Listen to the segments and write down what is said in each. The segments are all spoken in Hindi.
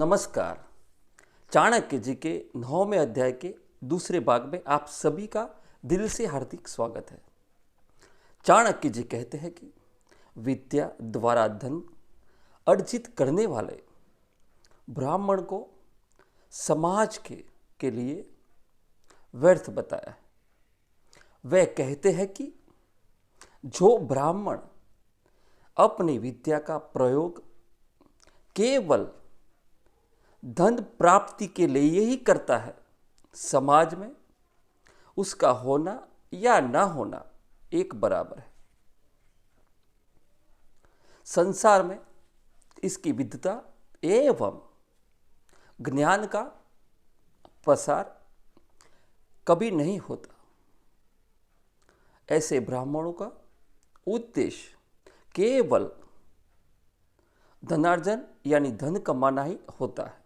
नमस्कार। चाणक्य जी के 9वें अध्याय के दूसरे भाग में आप सभी का दिल से हार्दिक स्वागत है। चाणक्य जी कहते हैं कि विद्या द्वारा धन अर्जित करने वाले ब्राह्मण को समाज के लिए व्यर्थ बताया है। वे कहते हैं कि जो ब्राह्मण अपनी विद्या का प्रयोग केवल धन प्राप्ति के लिए ही करता है, समाज में उसका होना या ना होना एक बराबर है। संसार में इसकी विद्वता एवं ज्ञान का प्रसार कभी नहीं होता। ऐसे ब्राह्मणों का उद्देश्य केवल धनार्जन यानी धन कमाना ही होता है,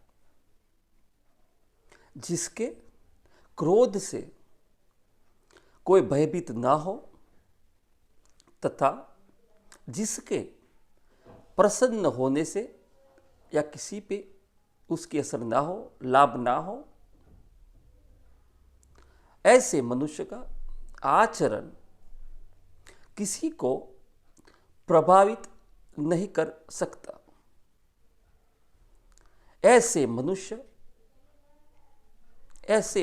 जिसके क्रोध से कोई भयभीत ना हो तथा जिसके प्रसन्न होने से या किसी पे उसकी असर ना हो, लाभ ना हो। ऐसे मनुष्य का आचरण किसी को प्रभावित नहीं कर सकता। ऐसे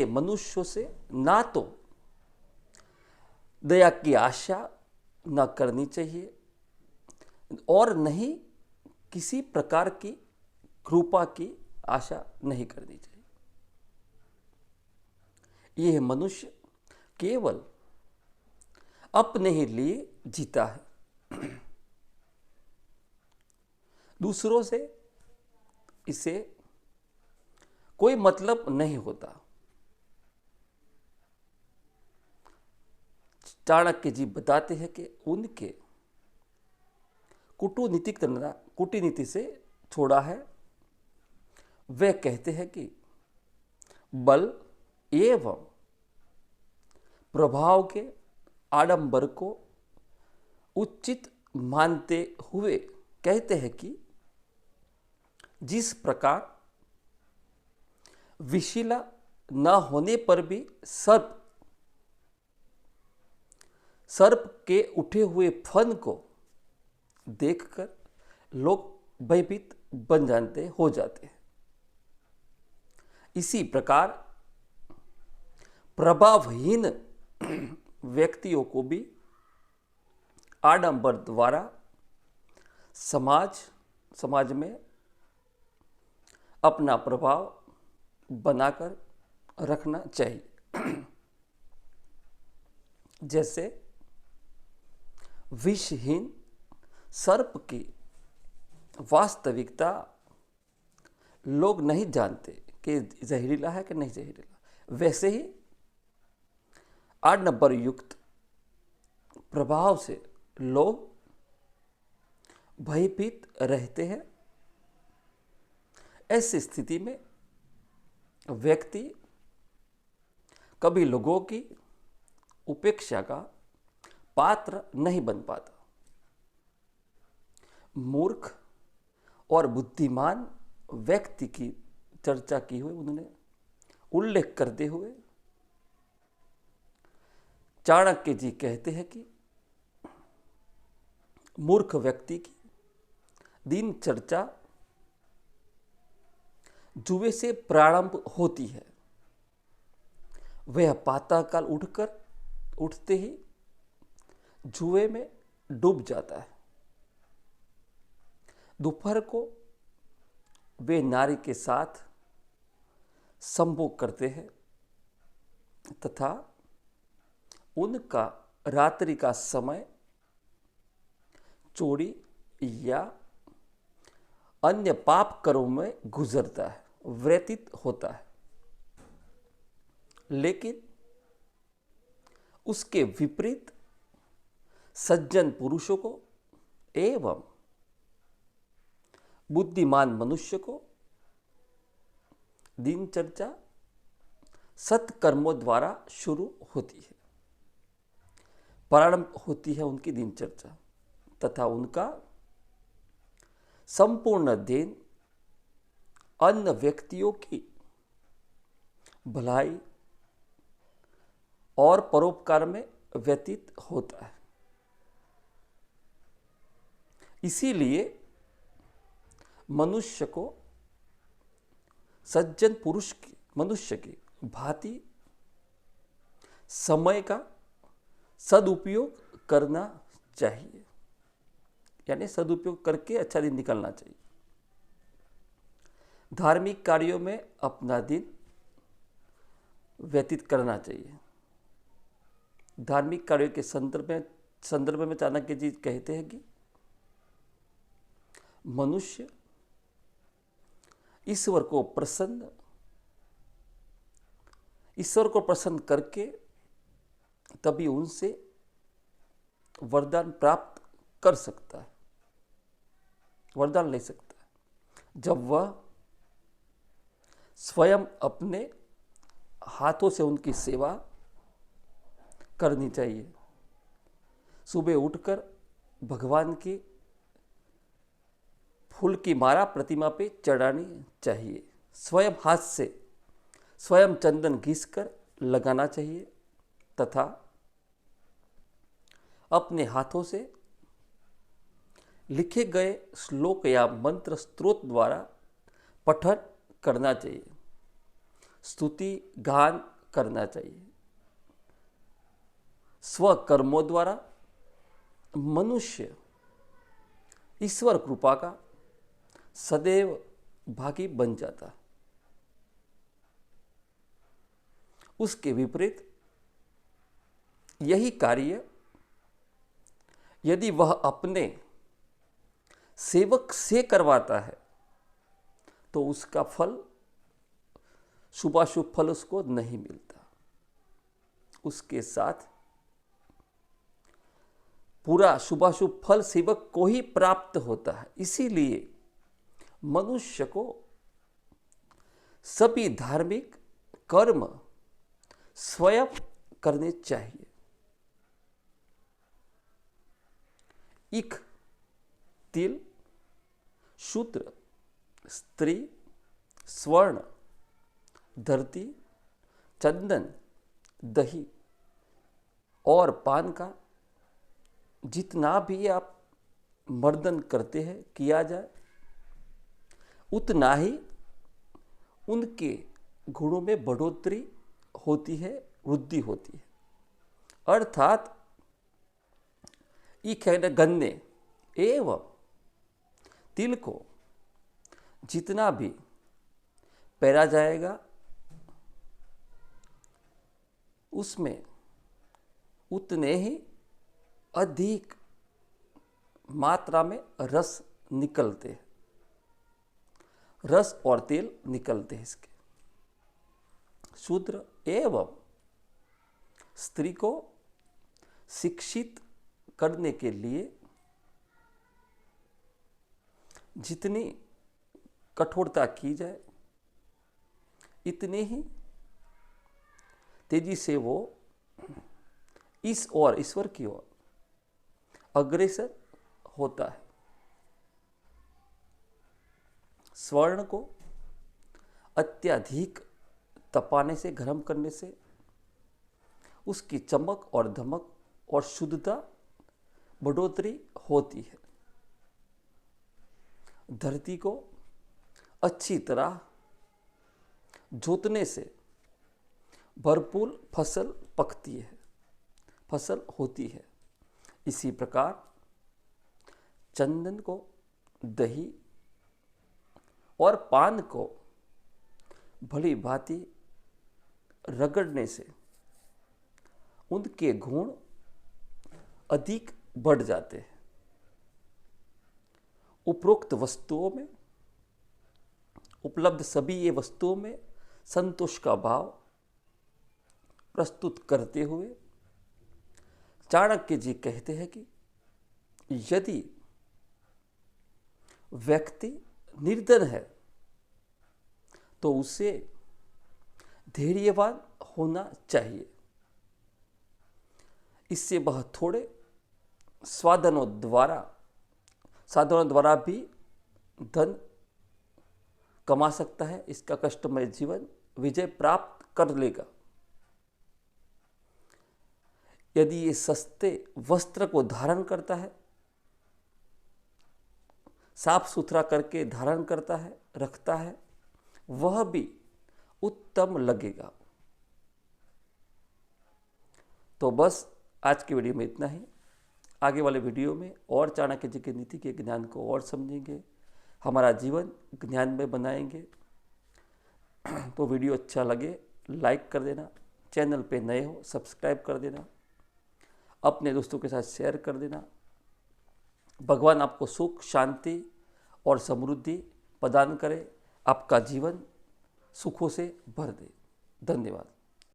मनुष्यों से ना तो दया की आशा न करनी चाहिए और नहीं किसी प्रकार की कृपा की आशा नहीं करनी चाहिए। यह मनुष्य केवल अपने ही लिए जीता है, दूसरों से इसे कोई मतलब नहीं होता। चाणक्य जी बताते हैं कि उनके कूटनीति से छोड़ा है। वे कहते हैं कि बल एवं प्रभाव के आडंबर को उचित मानते हुए कहते हैं कि जिस प्रकार विशिला न होने पर भी सर्प के उठे हुए फन को देखकर लोग भयभीत हो जाते हैं, इसी प्रकार प्रभावहीन व्यक्तियों को भी आडंबर द्वारा समाज में अपना प्रभाव बनाकर रखना चाहिए। जैसे विषहीन सर्प की वास्तविकता लोग नहीं जानते कि जहरीला है कि नहीं जहरीला, वैसे ही आडंबर युक्त प्रभाव से लोग भयभीत रहते हैं। ऐसी स्थिति में व्यक्ति कभी लोगों की उपेक्षा का पात्र नहीं बन पाता। मूर्ख और बुद्धिमान व्यक्ति की चर्चा की हुई उन्होंने उल्लेख करते हुए चाणक्य जी कहते हैं कि मूर्ख व्यक्ति की दिनचर्या जुए से प्रारंभ होती है। वह प्रातःकाल उठते ही जुए में डूब जाता है। दोपहर को वे नारी के साथ संभोग करते हैं तथा उनका रात्रि का समय चोरी या अन्य पाप कर्मों में गुजरता है, व्यतीत होता है। लेकिन उसके विपरीत सज्जन पुरुषों को एवं बुद्धिमान मनुष्य को दिनचर्या सत्कर्मों द्वारा शुरू होती है, प्रारंभ होती है उनकी दिनचर्या तथा उनका संपूर्ण दिन अन्य व्यक्तियों की भलाई और परोपकार में व्यतीत होता है। इसीलिए मनुष्य को सज्जन मनुष्य की भांति समय का सदुपयोग करना चाहिए, यानी सदुपयोग करके अच्छा दिन निकलना चाहिए। धार्मिक कार्यों में अपना दिन व्यतीत करना चाहिए। धार्मिक कार्यों के संदर्भ में चाणक्य जी कहते हैं कि मनुष्य ईश्वर को प्रसन्न करके तभी उनसे वरदान प्राप्त कर सकता है, वरदान ले सकता है, जब वह स्वयं अपने हाथों से उनकी सेवा करनी चाहिए। सुबह उठकर भगवान की फूल की माला प्रतिमा पे चढ़ानी चाहिए। स्वयं हाथ से स्वयं चंदन घिसकर लगाना चाहिए तथा अपने हाथों से लिखे गए श्लोक या मंत्र स्त्रोत द्वारा पठन करना चाहिए, स्तुति गान करना चाहिए। स्वकर्मों द्वारा मनुष्य ईश्वर कृपा का सदैव भागी बन जाता है। उसके विपरीत यही कार्य यदि वह अपने सेवक से करवाता है तो उसका फल, शुभाशुभ फल उसको नहीं मिलता। उसके साथ पूरा शुभाशुभ फल सेवक को ही प्राप्त होता है। इसीलिए मनुष्य को सभी धार्मिक कर्म स्वयं करने चाहिए। इख, तिल, शूद्र, स्त्री, स्वर्ण, धरती, चंदन, दही और पान का जितना भी आप मर्दन करते हैं किया जाए, उतना ही उनके गुणों में बढ़ोतरी होती है, वृद्धि होती है। अर्थात गन्ने एवं तिल को जितना भी पेरा जाएगा उसमें उतने ही अधिक मात्रा में रस निकलते हैं, रस और तेल निकलते हैं इसके। शूद्र एवं स्त्री को शिक्षित करने के लिए जितनी कठोरता की जाए इतने ही तेजी से वो इस और ईश्वर की ओर अग्रसर होता है। स्वर्ण को अत्यधिक तपाने से, गर्म करने से उसकी चमक और धमक और शुद्धता बढ़ोतरी होती है। धरती को अच्छी तरह जोतने से भरपूर फसल पकती है, फसल होती है। इसी प्रकार चंदन को, दही और पान को भली भांति रगड़ने से उनके गुण अधिक बढ़ जाते हैं। उपरोक्त वस्तुओं में, उपलब्ध सभी ये वस्तुओं में संतोष का भाव प्रस्तुत करते हुए चाणक्य जी कहते हैं कि यदि व्यक्ति निर्धन है तो उसे धैर्यवान होना चाहिए। इससे वह थोड़े साधनों द्वारा भी धन कमा सकता है, इसका कष्टमय जीवन विजय प्राप्त कर लेगा। यदि ये सस्ते वस्त्र को धारण करता है, साफ सुथरा करके धारण करता है, रखता है, वह भी उत्तम लगेगा। तो बस आज की वीडियो में इतना ही। आगे वाले वीडियो में और चाणक्य जी की नीति के ज्ञान को और समझेंगे, हमारा जीवन ज्ञान में बनाएंगे। तो वीडियो अच्छा लगे लाइक कर देना, चैनल पे नए हो सब्सक्राइब कर देना, अपने दोस्तों के साथ शेयर कर देना। भगवान आपको सुख, शांति और समृद्धि प्रदान करे, आपका जीवन सुखों से भर दे। धन्यवाद।